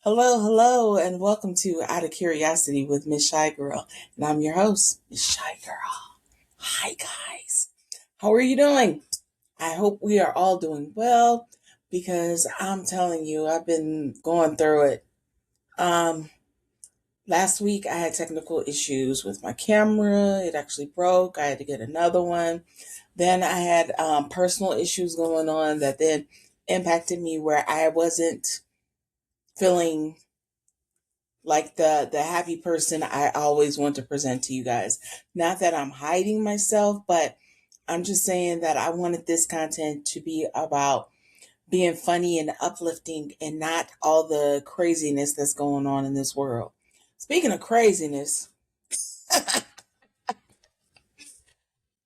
Hello, hello, and welcome to Out of Curiosity with Mz.ChiGurl. And I'm your host, Mz.ChiGurl. Hi, guys. How are you doing? I hope we are all doing well because I'm telling you, I've been going through it. Last week I had technical issues with my camera. It actually broke. I had to get another one. Then I had personal issues going on that then impacted me where I wasn't feeling like the happy person I always want to present to you guys. Not that I'm hiding myself, but I'm just saying that I wanted this content to be about being funny and uplifting and not all the craziness that's going on in this world. Speaking of craziness,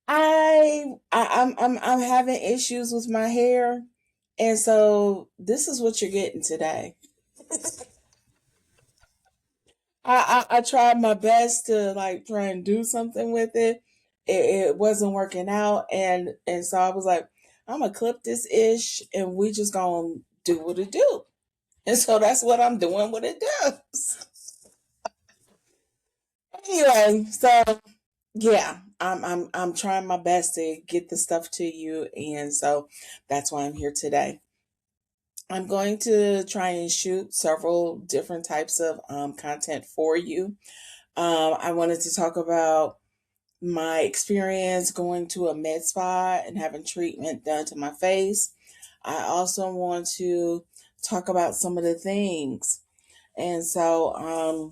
I'm having issues with my hair, and so this is what you're getting today. I tried my best to like try and do something with it. It wasn't working out, and so I was like, I'm gonna clip this ish, and we just gonna do what it do. And so that's what I'm doing. What it does. Anyway, so yeah, I'm trying my best to get the stuff to you, and so that's why I'm here today. I'm going to try and shoot several different types of content for you. I wanted to talk about my experience going to a med spa and having treatment done to my face. I also want to talk about some of the things. And so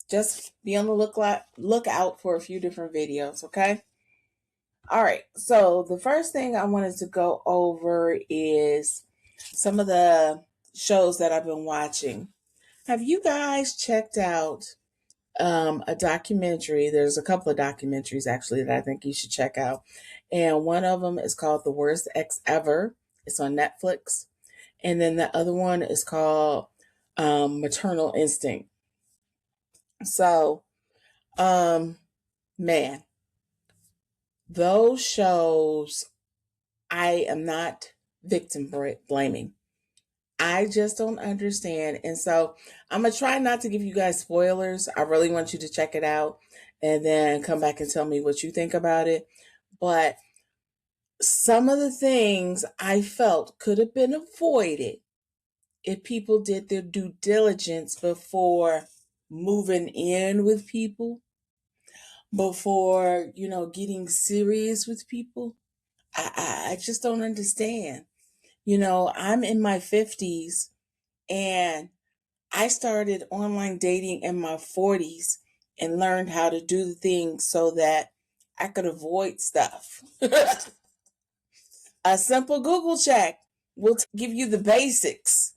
just be on the lookout for a few different videos, okay? All right. So the first thing I wanted to go over is some of the shows that I've been watching. Have you guys checked out a documentary? There's a couple of documentaries actually that I think you should check out. And one of them is called The Worst Ex Ever. It's on Netflix. And then the other one is called Maternal Instinct. So, um, man, those shows, I am not victim blaming. I just don't understand. And so I'm going to try not to give you guys spoilers. I really want you to check it out and then come back and tell me what you think about it. But some of the things I felt could have been avoided if people did their due diligence before moving in with people, before, getting serious with people. I just don't understand. I'm in my 50s and I started online dating in my 40s and learned how to do the things so that I could avoid stuff. A simple Google check will give you the basics.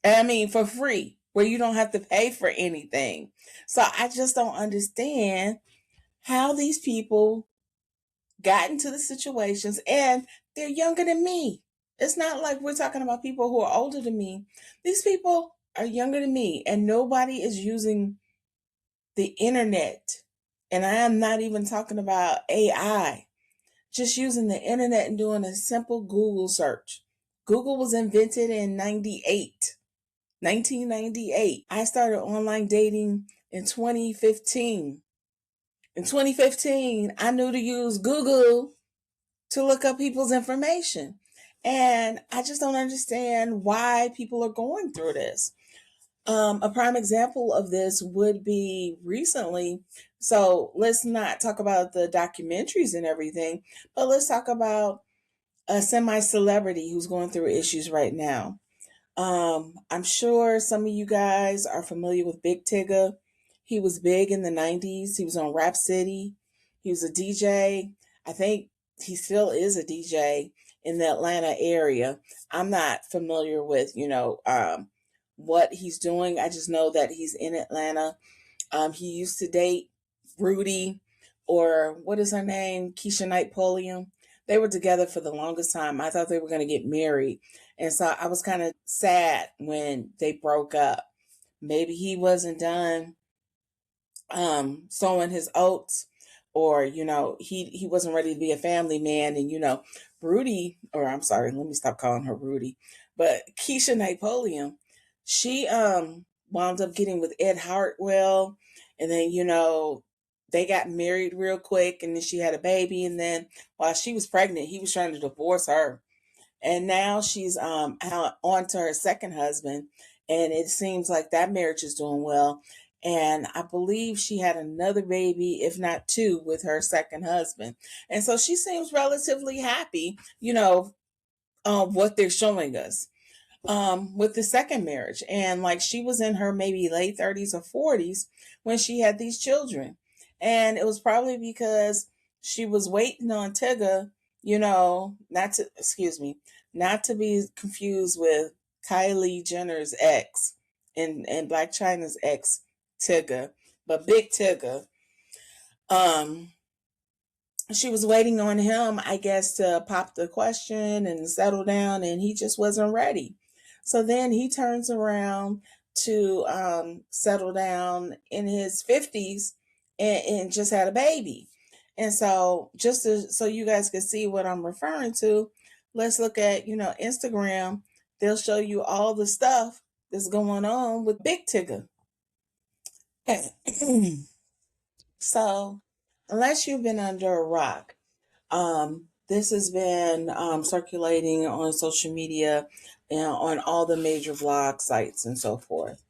I mean, for free, where you don't have to pay for anything. So I just don't understand how these people got into the situations, and they're younger than me. It's not like we're talking about people who are older than me. These people are younger than me, and nobody is using the internet. And I am not even talking about AI, just using the internet and doing a simple Google search. Google was invented in 1998. I started online dating in 2015. In 2015, I knew to use Google to look up people's information. And I just don't understand why people are going through this. A prime example of this would be recently. So let's not talk about the documentaries and everything, but let's talk about a semi celebrity who's going through issues right now. I'm sure some of you guys are familiar with Big Tigger. He was big in the 90s. He was on Rap City. He was a DJ. I think he still is a DJ in the Atlanta area. I'm not familiar with, what he's doing. I just know that he's in Atlanta. He used to date Rudy, or what is her name? Keisha Knight Pulliam. They were together for the longest time. I thought they were going to get married. And so I was kind of sad when they broke up. Maybe he wasn't done sowing his oats, or he wasn't ready to be a family man. And Rudy, or I'm sorry, let me stop calling her Rudy, but Keisha Napoleon, she wound up getting with Ed Hartwell, and then they got married real quick, and then she had a baby, and then while she was pregnant he was trying to divorce her, and now she's out on to her second husband, and it seems like that marriage is doing well. And I believe she had another baby, if not two, with her second husband. And so she seems relatively happy, what they're showing us with the second marriage. And like she was in her maybe late 30s or 40s when she had these children. And it was probably because she was waiting on Tigger, not to be confused with Kylie Jenner's ex and Black China's ex, Tigger, but Big Tigger. Um, she was waiting on him, I guess, to pop the question and settle down, and he just wasn't ready. So then he turns around to settle down in his 50s, and just had a baby. And so, so you guys can see what I'm referring to, let's look at, Instagram. They'll show you all the stuff that's going on with Big Tigger. So, unless you've been under a rock, this has been circulating on social media and on all the major vlog sites and so forth,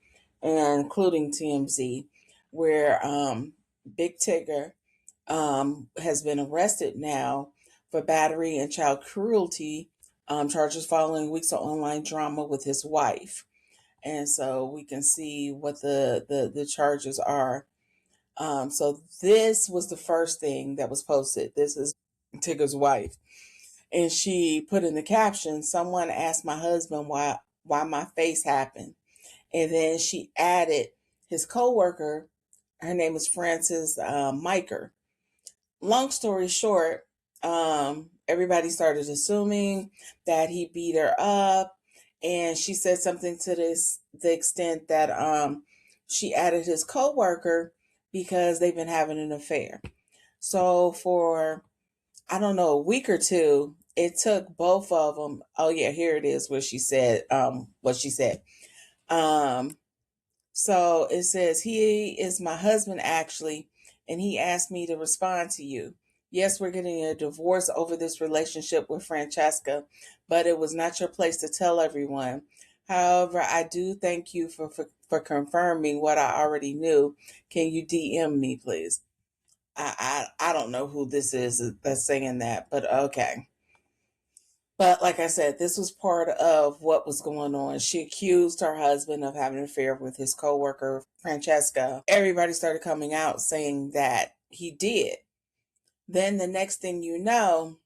and including TMZ, where Big Tigger has been arrested now for battery and child cruelty charges following weeks of online drama with his wife. And so we can see what the charges are. So this was the first thing that was posted. This is Tigger's wife, and she put in the caption, "Someone asked my husband why my face happened," and then she added his coworker. Her name is Frances Miker. Long story short, everybody started assuming that he beat her up, and she said something to the extent that she added his coworker because they've been having an affair. So for, I don't know, a week or two, it took both of them. Oh yeah, here it is. What she said. What she said. Um, so it says, "He is my husband, actually, and he asked me to respond to you. Yes, we're getting a divorce over this relationship with Francesca, but it was not your place to tell everyone. However, I do thank you for confirming what I already knew. Can you DM me, please?" I don't know who this is that's saying that, but okay. But like I said, this was part of what was going on. She accused her husband of having an affair with his coworker, Francesca. Everybody started coming out saying that he did. Then the next thing you know,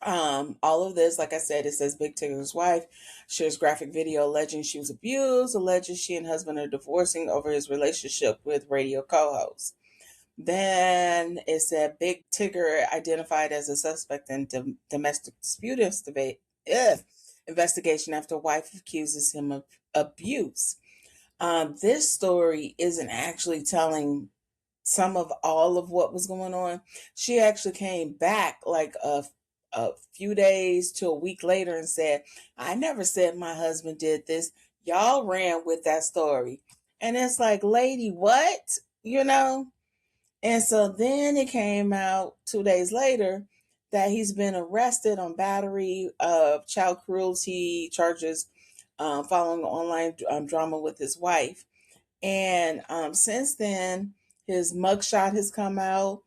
all of this, like I said, it says Big Tigger's wife shares graphic video alleging she was abused, alleges she and husband are divorcing over his relationship with radio co-host. Then it said Big Tigger identified as a suspect in domestic dispute investigation after wife accuses him of abuse. This story isn't actually telling some of all of what was going on. She actually came back like a few days to a week later and said, "I never said my husband did this. Y'all ran with that story." And it's like, lady, what? And so then it came out 2 days later that he's been arrested on battery of child cruelty charges following online drama with his wife. And since then, his mugshot has come out,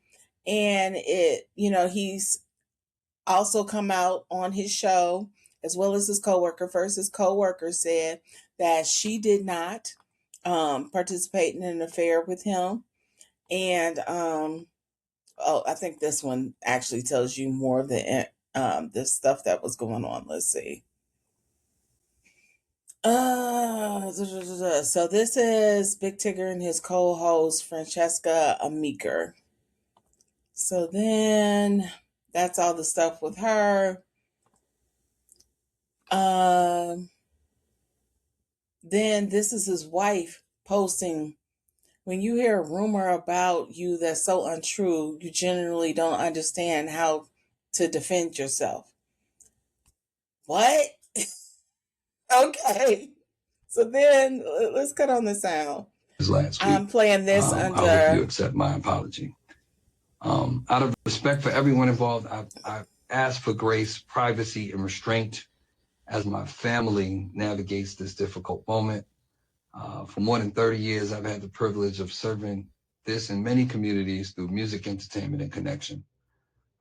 and he's also come out on his show as well as his coworker. First, his coworker said that she did not participate in an affair with him, and oh, I think this one actually tells you more of the stuff that was going on. Let's see. So this is Big Tigger and his co-host Francesca Amiker. So then that's all the stuff with her. Um, then this is his wife posting. When you hear a rumor about you that's so untrue, you generally don't understand how to defend yourself. What? Okay. So then let's cut on the sound. Last week. I'm playing this I hope you under. accept my apology. Out of respect for everyone involved, I've asked for grace, privacy, and restraint as my family navigates this difficult moment. For more than 30 years, I've had the privilege of serving this in many communities through music, entertainment, and connection.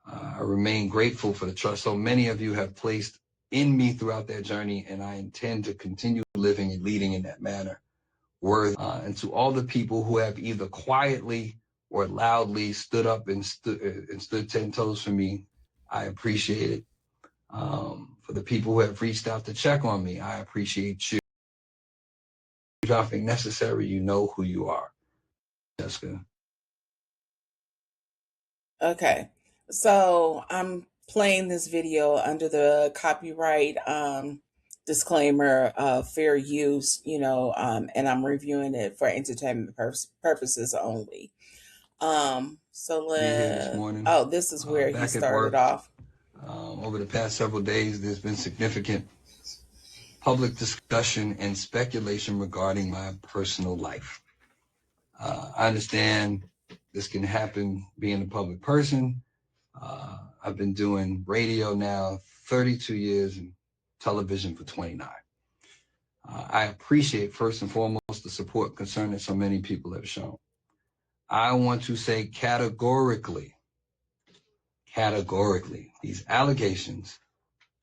I remain grateful for the trust so many of you have placed in me throughout that journey, and I intend to continue living and leading in that manner. And to all the people who have either quietly or loudly stood up and stood 10 toes for me, I appreciate it. For the people who have reached out to check on me, I appreciate you. Nothing necessary, you know who you are. Jessica. Okay. So I'm playing this video under the copyright disclaimer of fair use, and I'm reviewing it for entertainment purposes only. So Be here this morning, oh, this is where he back at started work. off. Over the past several days, there's been significant public discussion and speculation regarding my personal life. I understand this can happen being a public person. I've been doing radio now 32 years and television for 29. I appreciate first and foremost the support and concern that so many people have shown. I want to say categorically, these allegations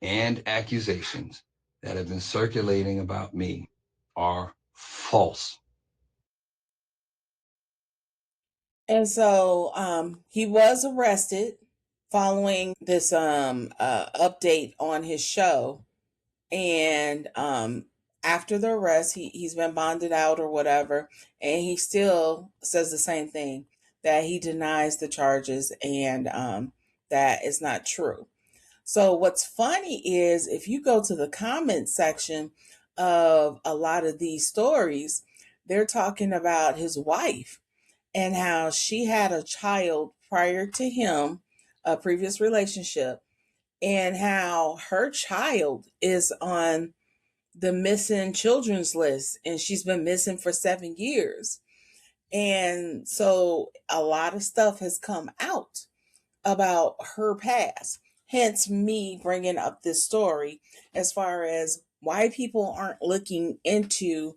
and accusations that have been circulating about me are false. And so he was arrested following this update on his show. And after the arrest, he's been bonded out or whatever. And he still says the same thing, that he denies the charges and that is not true. So what's funny is if you go to the comment section of a lot of these stories, they're talking about his wife and how she had a child prior to him, a previous relationship, and how her child is on the missing children's list and she's been missing for 7 years. And so a lot of stuff has come out about her past, hence me bringing up this story as far as why people aren't looking into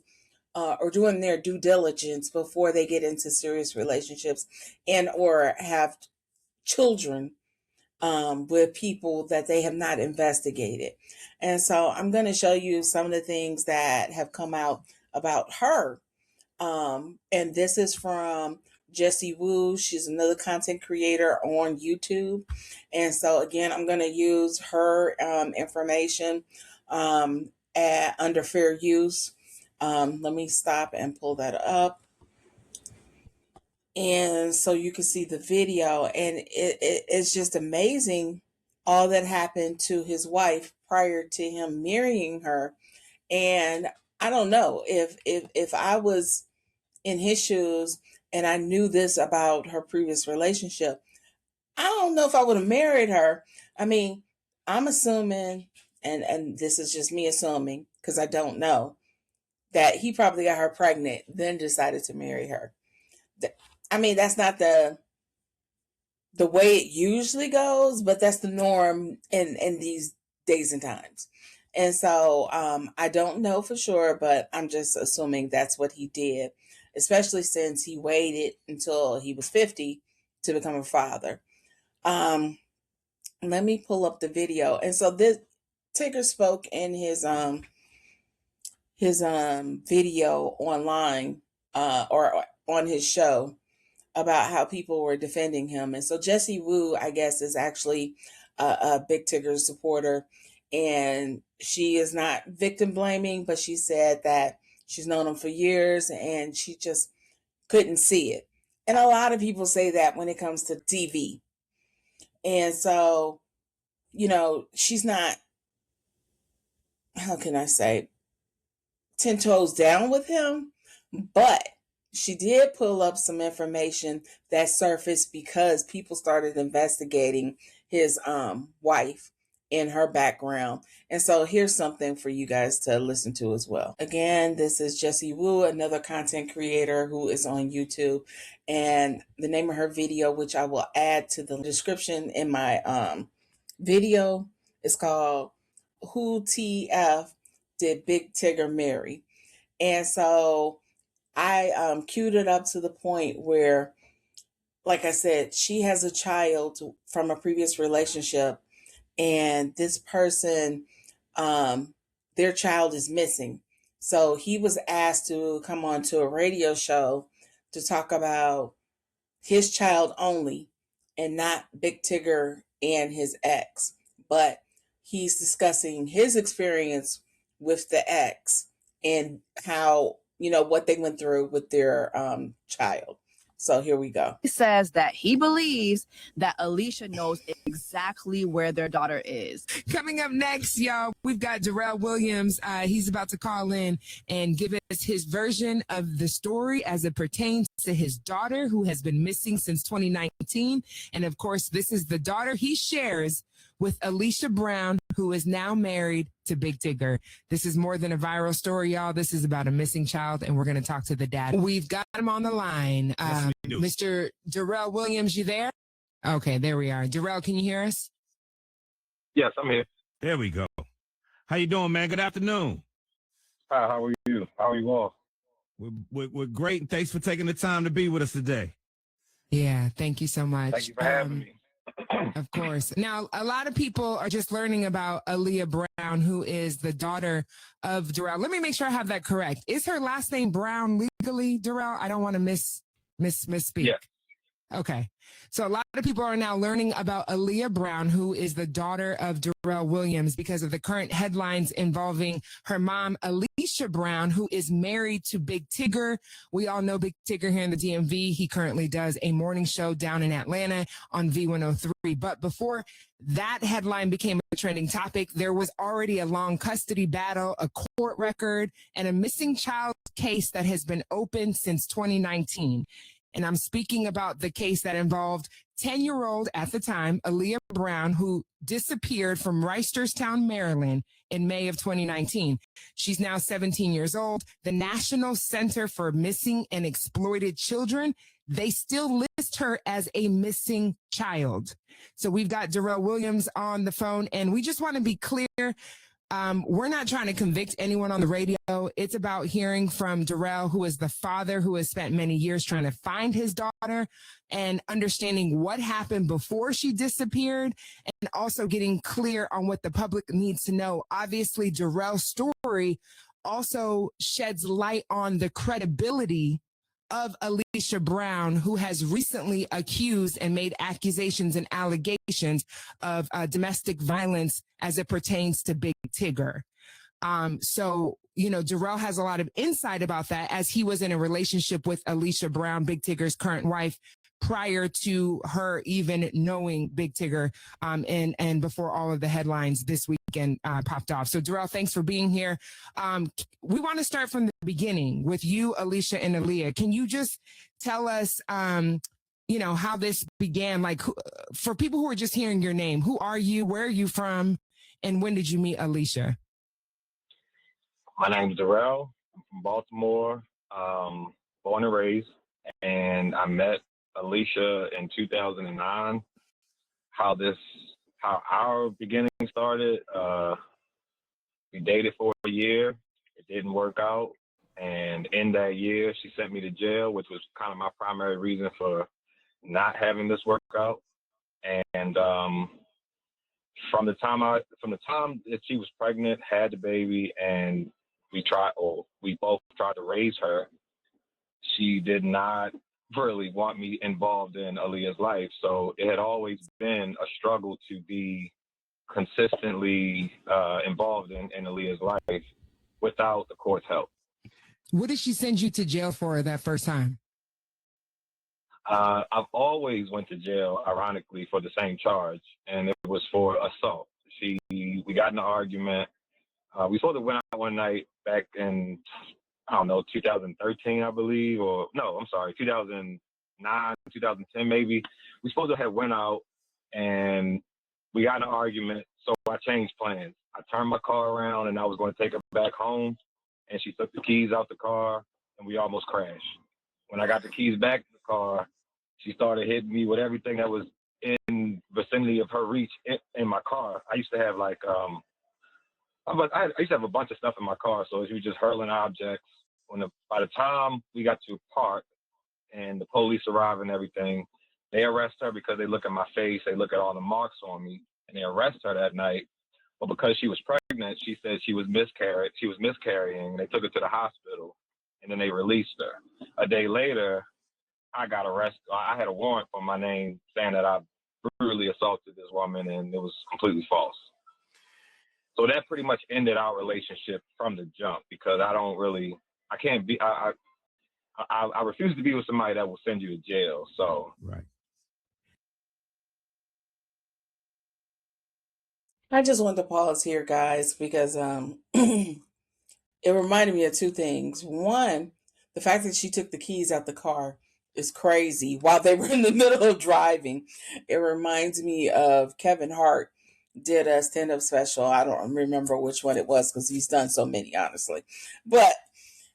or doing their due diligence before they get into serious relationships and or have children with people that they have not investigated. And so I'm going to show you some of the things that have come out about her. And this is from Jessie Woo. She's another content creator on YouTube. And so again, I'm going to use her information under fair use. Let me stop and pull that up. And so you can see the video, and it's just amazing all that happened to his wife prior to him marrying her. And I don't know if I was in his shoes and I knew this about her previous relationship, I don't know if I would have married her. I mean, I'm assuming, and this is just me assuming because I don't know, that he probably got her pregnant, then decided to marry her. I mean, that's not the way it usually goes, but that's the norm in these days and times. And so I don't know for sure, but I'm just assuming that's what he did, especially since he waited until he was 50 to become a father. Let me pull up the video. And so this Tigger spoke in his video online or on his show about how people were defending him. And so Jessie Woo, I guess, is actually a Big Tigger supporter. And she is not victim blaming, but she said that she's known him for years and she just couldn't see it. And a lot of people say that when it comes to TV. And so, she's not, how can I say, 10 toes down with him, but she did pull up some information that surfaced because people started investigating his wife and her background. And so here's something for you guys to listen to as well. Again, this is Jessie Wu, another content creator who is on YouTube. And the name of her video, which I will add to the description in my video, is called Who TF Did Big Tigger Marry? And so I queued it up to the point where, like I said, she has a child from a previous relationship, and this person, their child is missing. So he was asked to come on to a radio show to talk about his child only and not Big Tigger and his ex. But he's discussing his experience with the ex and how, what they went through with their child. So here we go. He says that he believes that Alicia knows exactly where their daughter is. Coming up next, y'all, we've got Darrell Williams. He's about to call in and give us his version of the story as it pertains to his daughter, who has been missing since 2019. And of course, this is the daughter he shares with Alicia Brown, who is now married to Big Tigger. This is more than a viral story, y'all. This is about a missing child, and we're going to talk to the dad. We've got him on the line. Mr. Darrell Williams, you there? Okay, there we are. Darrell, can you hear us? Yes, I'm here. There we go. How you doing, man? Good afternoon. Hi, how are you? How are you all? We're great, and thanks for taking the time to be with us today. Yeah, thank you so much. Thank you for having me. Of course. Now, a lot of people are just learning about Aaliyah Brown, who is the daughter of Darrell. Let me make sure I have that correct. Is her last name Brown legally, Darrell? I don't want to misspeak. Yeah. Okay. So a lot of people are now learning about Aaliyah Brown, who is the daughter of Darrell Williams, because of the current headlines involving her mom, Alicia Brown, who is married to Big Tigger. We all know Big Tigger here in the DMV. He currently does a morning show down in Atlanta on V103. But before that headline became a trending topic, there was already a long custody battle, a court record, and a missing child case that has been open since 2019. And I'm speaking about the case that involved 10-year-old at the time, Aaliyah Brown, who disappeared from Reisterstown, Maryland in May of 2019. She's now 17 years old. The National Center for Missing and Exploited Children, they still list her as a missing child. So we've got Darrell Williams on the phone, and we just want to be clear. We're not trying to convict anyone on the radio. It's about hearing from Darrell, who is the father who has spent many years trying to find his daughter and understanding what happened before she disappeared, and also getting clear on what the public needs to know. Obviously, Darrell's story also sheds light on the credibility of Alicia Brown, who has recently accused and made accusations and allegations of domestic violence as it pertains to Big Tigger. So, Darrell has a lot of insight about that, as he was in a relationship with Alicia Brown, Big Tigger's current wife, prior to her even knowing Big Tigger, and before all of the headlines this weekend popped off. So Darrell, thanks for being here. We want to start from the beginning with you, Alicia and Aaliyah. Can you just tell us, how this began? Like, for people who are just hearing your name, who are you? Where are you from? And when did you meet Alicia? My name's Darrell. I'm from Baltimore, born and raised, and I met Alicia in 2009. How our beginning started, we dated for a year. It didn't work out, and in that year, she sent me to jail, which was kind of my primary reason for not having this work out. And from the time that she was pregnant, had the baby, and we both tried to raise her, she did not really want me involved in Aaliyah's life. So it had always been a struggle to be consistently involved in Aaliyah's life without the court's help. What did she send you to jail for that first time? I've always went to jail, ironically, for the same charge, and it was for assault. We got in an argument. We sort of went out one night back in, I don't know, 2013, I believe, or no, I'm sorry, 2009, 2010 maybe. We supposed to have went out, and we got in an argument, so I changed plans. I turned my car around, and I was going to take her back home, and she took the keys out the car, and we almost crashed. When I got the keys back in the car, she started hitting me with everything that was in vicinity of her reach in my car. I used to have like, I used to have a bunch of stuff in my car, so she was just hurling objects. By the time we got to park and the police arrive and everything, they arrest her because they look at my face, they look at all the marks on me, and they arrest her that night. But because she was pregnant, she said she was miscarrying. They took her to the hospital, and then they released her. A day later, I got arrested. I had a warrant for my name saying that I brutally assaulted this woman, and it was completely false. So that pretty much ended our relationship from the jump, because I refuse to be with somebody that will send you to jail. So Right. I just wanted to pause here, guys, because it reminded me of two things. One, the fact that she took the keys out the car is crazy while they were in the middle of driving. It reminds me of Kevin Hart did a stand-up special. I don't remember which one it was because he's done so many, honestly. But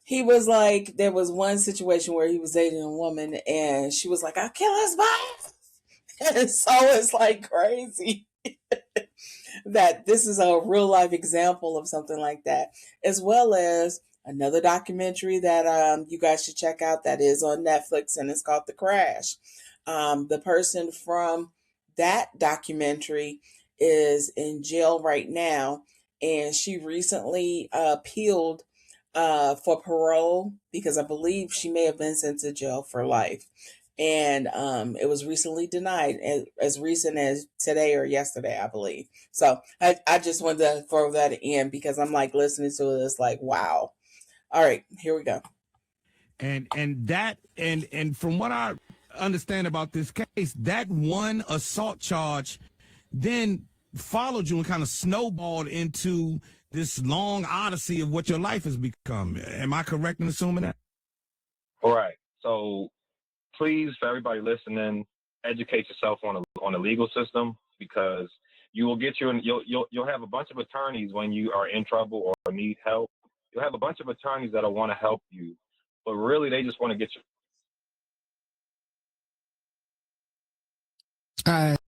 he was like, there was one situation where he was dating a woman and she was like, I'll kill his boss. And so it's like crazy that this is a real life example of something like that, as well as another documentary that you guys should check out that is on Netflix, and it's called The Crash. The person from that documentary is in jail right now, and she recently appealed for parole because I believe she may have been sent to jail for life. And it was recently denied, as recent as today or yesterday, I believe. So I just wanted to throw that in because I'm like listening to this like, wow. All right, here we go. And from what I understand about this case, that one assault charge then followed you and kind of snowballed into this long odyssey of what your life has become. Am I correct in assuming that? all right. So please, for everybody listening, educate yourself on the legal system, because you'll have a bunch of attorneys when you are in trouble or need help. You'll have a bunch of attorneys that'll want to help you, but really they just want to get you.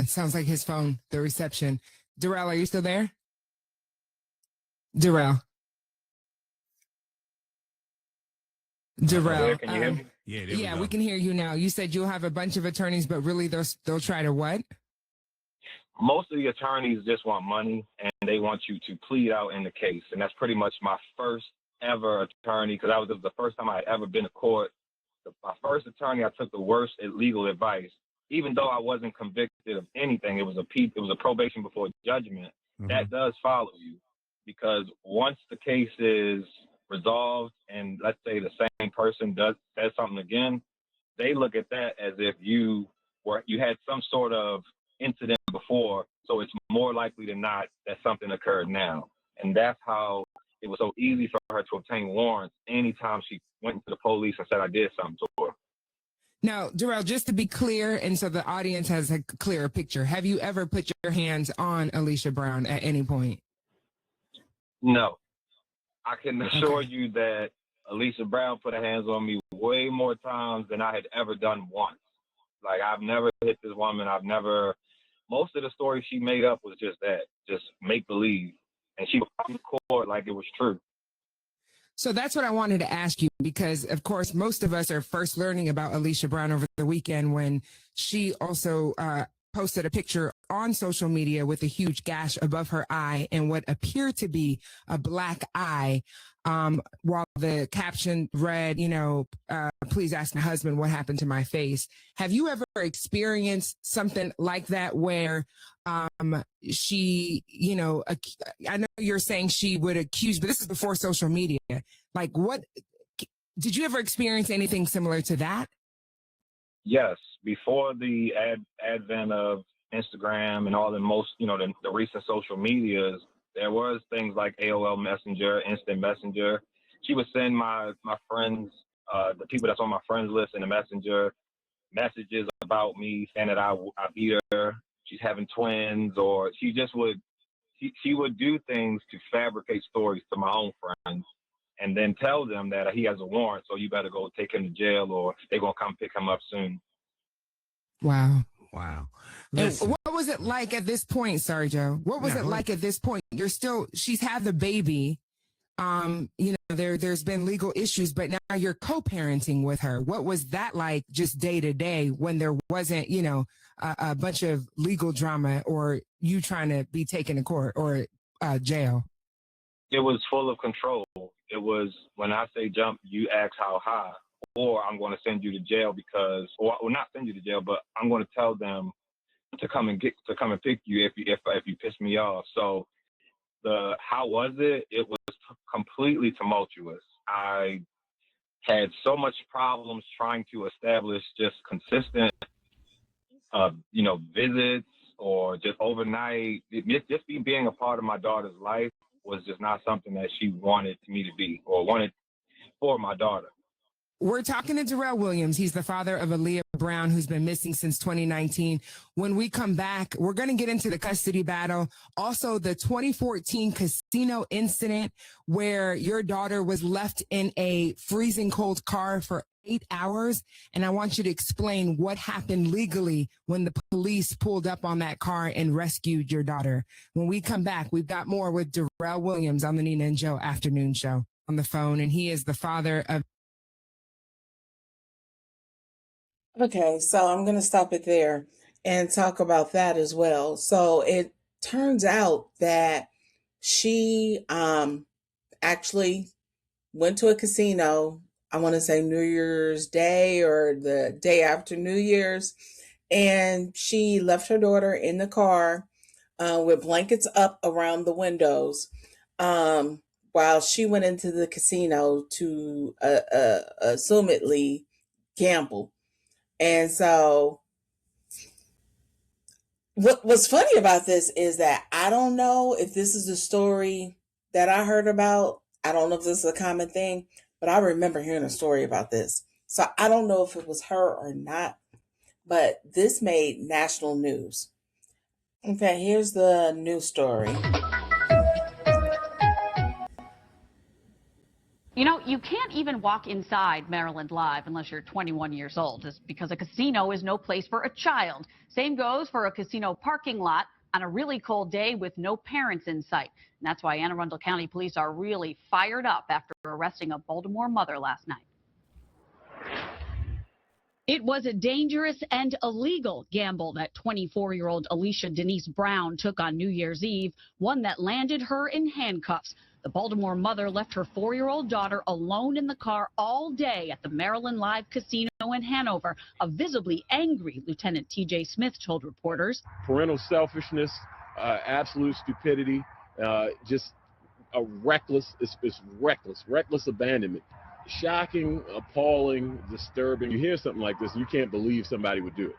Sounds like his phone, the reception. Darrell, are you still there? Darrell. Darrell. Can you hear me? Yeah, we can hear you now. You said you'll have a bunch of attorneys, but really they'll try to what? Most of the attorneys just want money, and they want you to plead out in the case. And that's pretty much my first ever attorney, because that was the first time I had ever been to court. My first attorney, I took the worst legal advice. Even though I wasn't convicted of anything, it was a probation before judgment. Mm-hmm. That does follow you, because once the case is resolved and let's say the same person says something again, they look at that as if you had some sort of incident before, so it's more likely than not that something occurred now. And that's how it was so easy for her to obtain warrants anytime she went to the police and said I did something to her. Now, Darrell, just to be clear, and so the audience has a clearer picture, have you ever put your hands on Alicia Brown at any point? No. I can assure you that Alicia Brown put her hands on me way more times than I had ever done once. Like, I've never hit this woman. Most of the stories she made up was just that, just make believe. And she would come to court like it was true. So that's what I wanted to ask you, because, of course, most of us are first learning about Alicia Brown over the weekend when she also posted a picture on social media with a huge gash above her eye and what appeared to be a black eye. While the caption read, please ask my husband what happened to my face. Have you ever experienced something like that where she, I know you're saying she would accuse, but this is before social media. Like, what did you ever experience anything similar to that? Yes, before the advent of Instagram and all the recent social medias, there was things like AOL Messenger, Instant Messenger. She would send my friends, the people that's on my friends list in the Messenger, messages about me saying that I beat her, she's having twins, or she would do things to fabricate stories to my own friends and then tell them that he has a warrant, so you better go take him to jail or they're going to come pick him up soon. Wow. Listen. And what was it like at this point? Sorry, Joe. What was it like at this point? She's had the baby. There's been legal issues, but now you're co-parenting with her. What was that like just day to day when there wasn't, a bunch of legal drama or you trying to be taken to court or jail? It was full of control. It was, when I say jump, you ask how high, or I'm going to send you to jail or not send you to jail, but I'm going to tell them to come and pick you if you piss me off. So how was it? It was completely tumultuous. I had so much problems trying to establish just consistent, visits or just overnight. Just being a part of my daughter's life was just not something that she wanted me to be or wanted for my daughter. We're talking to Darrell Williams. He's the father of Aaliyah Brown, who's been missing since 2019. When we come back, we're going to get into the custody battle. Also, the 2014 casino incident where your daughter was left in a freezing cold car for 8 hours. And I want you to explain what happened legally when the police pulled up on that car and rescued your daughter. When we come back, we've got more with Darrell Williams on the Nina and Joe Afternoon Show on the phone. And he is the father of. Okay, so I'm going to stop it there and talk about that as well. So it turns out that she actually went to a casino, I want to say New Year's Day or the day after New Year's, and she left her daughter in the car with blankets up around the windows while she went into the casino to assumedly gamble. And so what's funny about this is that I don't know if this is the story that I heard about. I don't know if this is a common thing, but I remember hearing a story about this. So I don't know if it was her or not, but this made national news. Okay, here's the news story. You can't even walk inside Maryland Live unless you're 21 years old, just because a casino is no place for a child. Same goes for a casino parking lot on a really cold day with no parents in sight. And that's why Anne Arundel County Police are really fired up after arresting a Baltimore mother last night. It was a dangerous and illegal gamble that 24-year-old Alicia Denise Brown took on New Year's Eve, one that landed her in handcuffs. The Baltimore mother left her 4-year-old daughter alone in the car all day at the Maryland Live Casino in Hanover. A visibly angry Lieutenant T.J. Smith told reporters. Parental selfishness, absolute stupidity, just a reckless abandonment. Shocking, appalling, disturbing. You hear something like this, and you can't believe somebody would do it.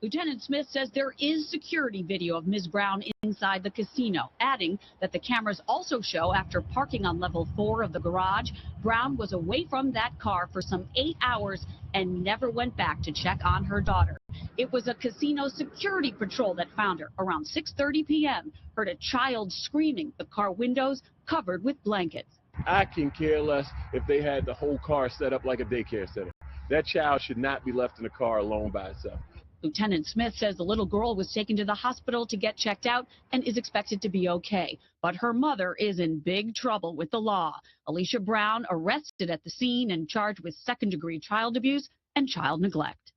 Lieutenant Smith says there is security video of Ms. Brown inside the casino, adding that the cameras also show after parking on level 4 of the garage, Brown was away from that car for some 8 hours and never went back to check on her daughter. It was a casino security patrol that found her around 6:30 p.m., heard a child screaming, the car windows covered with blankets. I can care less if they had the whole car set up like a daycare center. That child should not be left in a car alone by itself. Lieutenant Smith says the little girl was taken to the hospital to get checked out and is expected to be okay. But her mother is in big trouble with the law. Alicia Brown arrested at the scene and charged with second-degree child abuse and child neglect.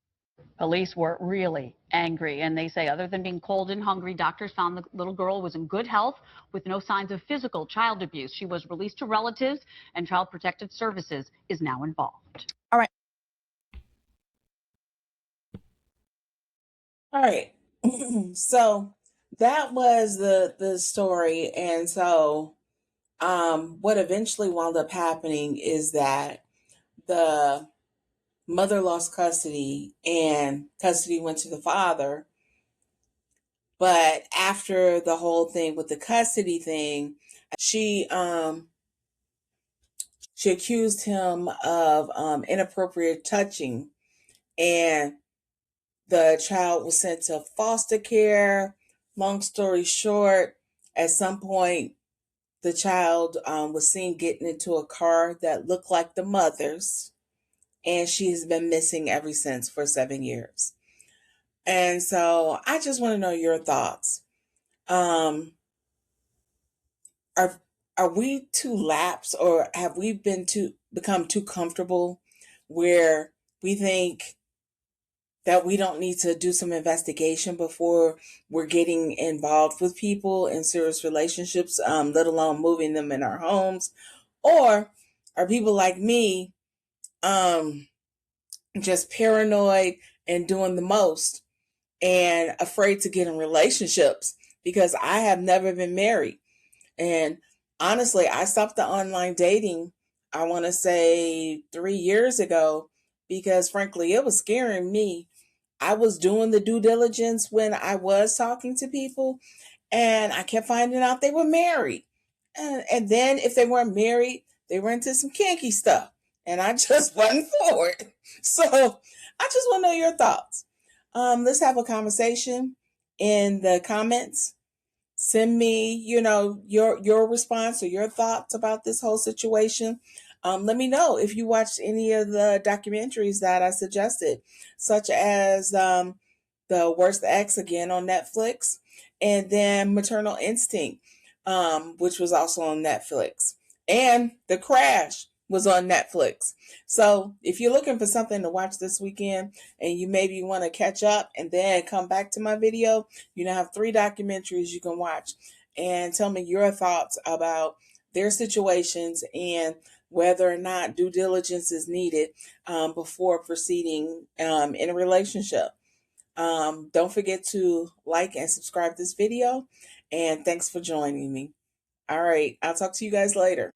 Police were really angry, and they say other than being cold and hungry, doctors found the little girl was in good health with no signs of physical child abuse. She was released to relatives, and Child Protective Services is now involved. All right. All right. So that was the story. And so what eventually wound up happening is that the mother lost custody and custody went to the father. But after the whole thing with the custody thing, she accused him of inappropriate touching, and the child was sent to foster care. Long story short, at some point, the child was seen getting into a car that looked like the mother's, and she has been missing ever since for 7 years. And so I just want to know your thoughts. Are we too lax, or have we become too comfortable where we think that we don't need to do some investigation before we're getting involved with people in serious relationships, let alone moving them in our homes? Or are people like me just paranoid and doing the most and afraid to get in relationships because I have never been married? And honestly, I stopped the online dating, I want to say 3 years ago, because frankly, it was scaring me. I was doing the due diligence when I was talking to people, and I kept finding out they were married. And then if they weren't married, they were into some kinky stuff. And I just wasn't for it. So I just want to know your thoughts. Let's have a conversation in the comments. Send me, your response or your thoughts about this whole situation. Let me know if you watched any of the documentaries that I suggested, such as The Worst Ex, again on Netflix, and then Maternal Instinct, which was also on Netflix, and The Crash was on Netflix. So if you're looking for something to watch this weekend and you maybe want to catch up and then come back to my video, you now have 3 documentaries you can watch, and tell me your thoughts about their situations and whether or not due diligence is needed before proceeding in a relationship. Don't forget to like and subscribe this video, and thanks for joining me. All right, I'll talk to you guys later.